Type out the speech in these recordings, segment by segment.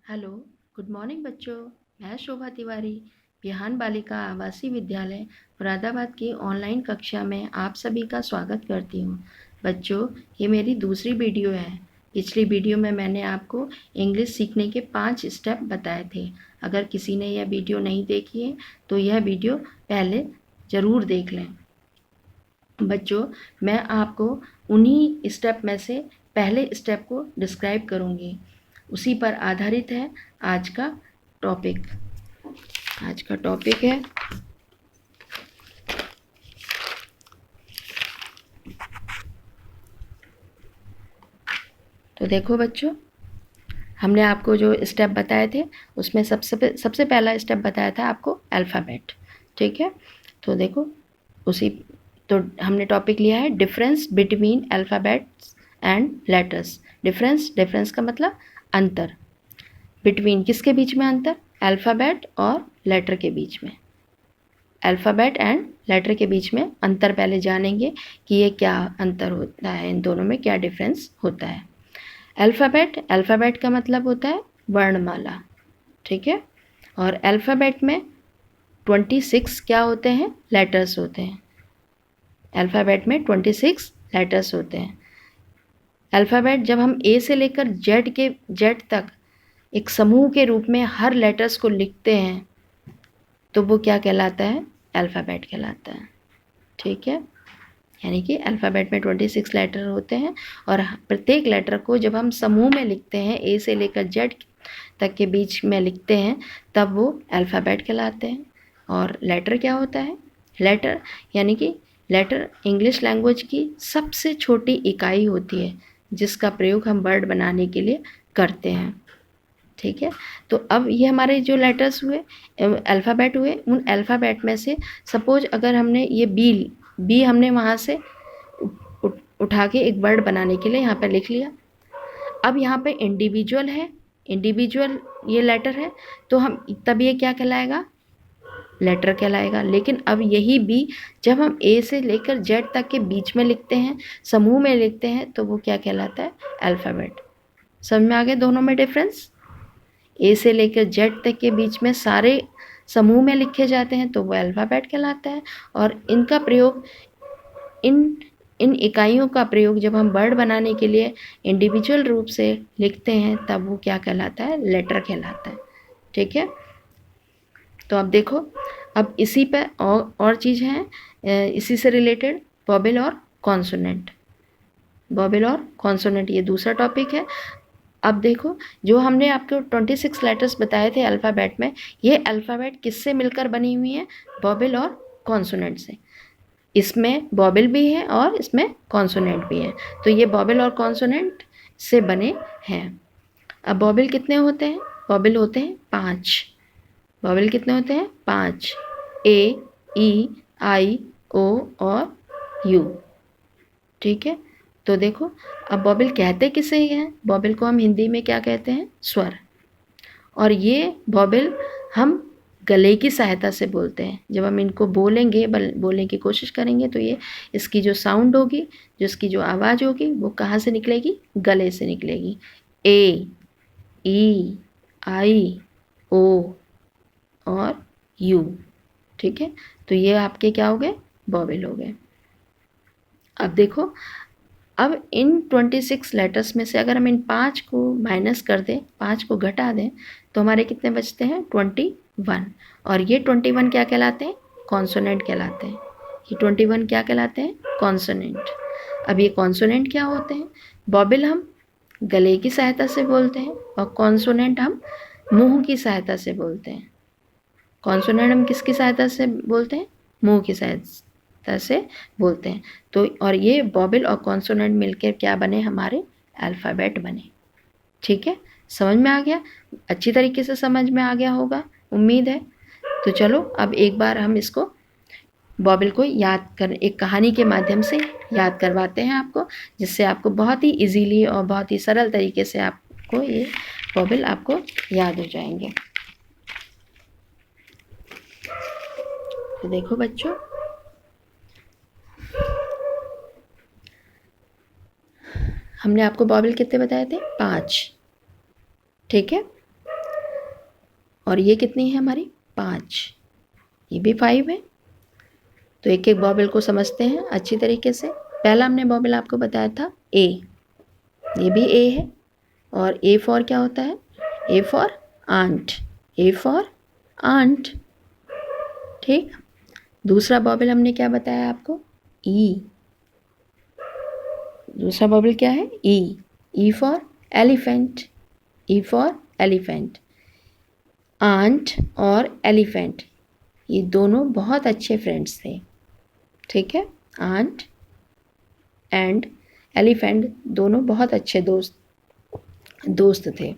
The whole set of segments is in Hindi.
हेलो, गुड मॉर्निंग बच्चों। मैं शोभा तिवारी बिहान बालिका आवासीय विद्यालय मुरादाबाद की ऑनलाइन कक्षा में आप सभी का स्वागत करती हूँ। बच्चों, ये मेरी दूसरी वीडियो है। पिछली वीडियो में मैंने आपको इंग्लिश सीखने के 5 स्टेप बताए थे। अगर किसी ने यह वीडियो नहीं देखी है तो यह वीडियो पहले ज़रूर देख लें। बच्चों, मैं आपको उन्हीं स्टेप में से पहले स्टेप को डिस्क्राइब करूँगी। उसी पर आधारित है आज का टॉपिक। आज का टॉपिक है तो देखो बच्चों, हमने आपको जो स्टेप बताए थे उसमें सबसे पहला स्टेप बताया था आपको अल्फ़ाबेट। ठीक है, तो देखो उसी तो हमने टॉपिक लिया है difference between alphabets and letters. Difference का मतलब अंतर। बिटवीन किसके बीच में अंतर? अल्फ़ाबेट और लेटर के बीच में। अल्फ़ाबेट एंड लेटर के बीच में अंतर पहले जानेंगे कि ये क्या अंतर होता है, इन दोनों में क्या डिफरेंस होता है। अल्फ़ाबेट का मतलब होता है वर्णमाला। ठीक है, और अल्फ़ाबेट में 26 क्या होते हैं? लेटर्स होते हैं। अल्फ़ाबेट में 26 लेटर्स होते हैं। अल्फ़ाबेट जब हम ए से लेकर जेड तक एक समूह के रूप में हर लेटर्स को लिखते हैं तो वो क्या कहलाता है? अल्फ़ाबेट कहलाता है। ठीक है, यानी कि अल्फ़ाबेट में 26 लेटर होते हैं और प्रत्येक लेटर को जब हम समूह में लिखते हैं, ए से लेकर जेड तक के बीच में लिखते हैं, तब वो अल्फ़ाबेट कहलाते हैं। और लेटर क्या होता है? लेटर यानी कि लेटर इंग्लिश लैंग्वेज की सबसे छोटी इकाई होती है जिसका प्रयोग हम वर्ड बनाने के लिए करते हैं। ठीक है, तो अब ये हमारे जो लेटर्स हुए, अल्फ़ाबेट हुए, उन अल्फ़ाबेट में से सपोज अगर हमने ये बी हमने वहाँ से उठा के एक वर्ड बनाने के लिए यहाँ पर लिख लिया। अब यहाँ पे इंडिविजुअल है, इंडिविजुअल ये लेटर है, तो हम तब ये क्या कहलाएगा? लेटर कहलाएगा। लेकिन अब यही बी जब हम ए से लेकर जेड तक के बीच में लिखते हैं, समूह में लिखते हैं, तो वो क्या कहलाता है? अल्फ़ाबेट। समझ में आ गया दोनों में डिफरेंस? ए से लेकर जेड तक के बीच में सारे समूह में लिखे जाते हैं तो वो अल्फ़ाबेट कहलाता है। और इनका प्रयोग इन इन इकाइयों का प्रयोग जब हम वर्ड बनाने के लिए इंडिविजुअल रूप से लिखते हैं तब वो क्या कहलाता है? लेटर कहलाता है। ठीक है, तो अब देखो, अब इसी पे और चीज़ है इसी से रिलेटेड वोवेल और कॉन्सोनेंट। वोवेल और कॉन्सोनेंट ये दूसरा टॉपिक है। अब देखो, जो हमने आपको 26 लेटर्स बताए थे अल्फ़ाबेट में, ये अल्फ़ाबेट किससे मिलकर बनी हुई है? वोवेल और कॉन्सोनेंट से। इसमें वोवेल भी है और इसमें कॉन्सोनेंट भी है, तो ये वोवेल और कॉन्सोनेंट से बने हैं। अब वोवेल कितने होते हैं? वोवेल होते हैं 5। वोवेल कितने होते हैं? 5। ए, ई, आई, ओ और यू। ठीक है, तो देखो, अब वोवेल कहते किसे हैं? वोवेल को हम हिंदी में क्या कहते हैं? स्वर। और ये वोवेल हम गले की सहायता से बोलते हैं। जब हम इनको बोलने की कोशिश करेंगे तो ये इसकी जो साउंड होगी, जो इसकी जो आवाज़ होगी, वो कहाँ से निकलेगी? गले से निकलेगी। ए, ई, आई, ओ और यू। ठीक है, तो ये आपके क्या हो गए? वोवेल हो गए। अब देखो, अब इन 26 लेटर्स में से अगर हम इन 5 को माइनस कर दें, 5 को घटा दें, तो हमारे कितने बचते हैं? 21। और ये 21 क्या कहलाते हैं? कॉन्सोनेंट कहलाते हैं। ये 21 क्या कहलाते हैं? कॉन्सोनेंट। अब ये कॉन्सोनेंट क्या होते हैं? वोवेल हम गले की सहायता से बोलते हैं और कॉन्सोनेंट हम मुंह की सहायता से बोलते हैं। कॉन्सोनेंट हम किसकी सहायता से बोलते हैं? मुंह की सहायता से बोलते हैं। तो और ये वोवेल और कॉन्सोनेंट मिलकर क्या बने? हमारे अल्फ़ाबेट बने। ठीक है, समझ में आ गया? अच्छी तरीके से समझ में आ गया होगा, उम्मीद है। तो चलो अब एक बार हम इसको वोवेल को याद कर एक कहानी के माध्यम से याद करवाते हैं आपको, जिससे आपको बहुत ही इजीली और बहुत ही सरल तरीके से आपको ये वोवेल आपको याद हो जाएंगे। तो देखो बच्चों, हमने आपको वोवेल कितने बताए थे? 5। ठीक है, और ये कितनी है हमारी 5, ये भी 5 है। तो एक एक बॉबल को समझते हैं अच्छी तरीके से। पहला हमने बॉबल आपको बताया था ए, ये भी ए है। और ए फॉर क्या होता है? A for aunt, A for aunt. ठीक। दूसरा बॉबल हमने क्या बताया आपको? ई। दूसरा बॉबल क्या है? E. E for elephant, E for elephant. Ant और एलिफेंट ये दोनों बहुत अच्छे फ्रेंड्स थे। ठीक है, आंट एंड एलिफेंट दोनों बहुत अच्छे दोस्त थे।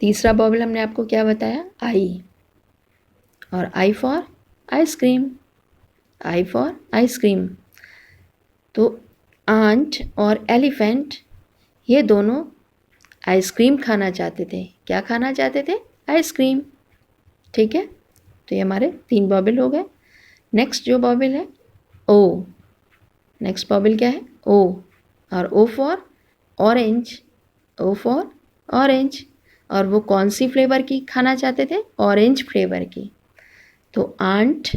तीसरा बॉबल हमने आपको क्या बताया? आई। और I for ice cream, I for ice cream. तो आंट और एलिफेंट ये दोनों आइसक्रीम खाना चाहते थे। क्या खाना चाहते थे? आइसक्रीम। ठीक है, तो ये हमारे 3 बॉबल हो गए। नेक्स्ट जो बॉबल है ओ, नेक्स्ट बॉबल क्या है? ओ। और O for orange, O for orange. और वो कौन सी फ्लेवर की खाना चाहते थे? ऑरेंज फ्लेवर की। तो आंट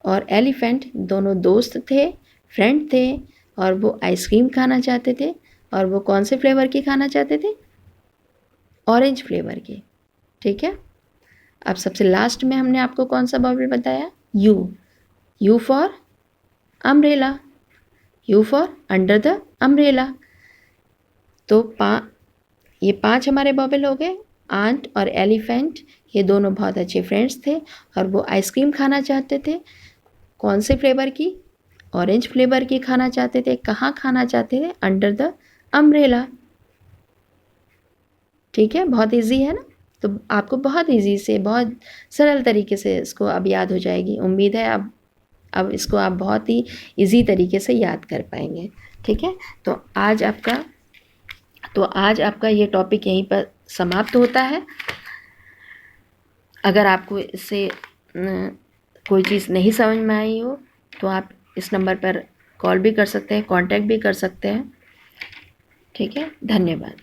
और एलिफेंट दोनों दोस्त थे, फ्रेंड थे, और वो आइसक्रीम खाना चाहते थे। और वो कौन से फ्लेवर की खाना चाहते थे? ऑरेंज फ्लेवर की। ठीक है, अब सबसे लास्ट में हमने आपको कौन सा बॉबल बताया? You. You for umbrella, you for under the umbrella. तो ये 5 हमारे बॉबल हो गए। आंट और एलिफेंट ये दोनों बहुत अच्छे फ्रेंड्स थे और वो आइसक्रीम खाना चाहते थे। कौन से फ्लेवर की? ऑरेंज फ्लेवर की खाना चाहते थे। कहाँ खाना चाहते थे? Under the umbrella. ठीक है, बहुत इजी है ना? तो आपको बहुत इजी से, बहुत सरल तरीके से इसको अब याद हो जाएगी। उम्मीद है अब इसको आप बहुत ही इजी तरीके से याद कर पाएंगे। ठीक है, तो आज आपका ये टॉपिक यहीं पर समाप्त होता है। अगर आपको इससे कोई चीज़ नहीं समझ में आई हो तो आप इस नंबर पर कॉल भी कर सकते हैं, कांटेक्ट भी कर सकते हैं। ठीक है, धन्यवाद।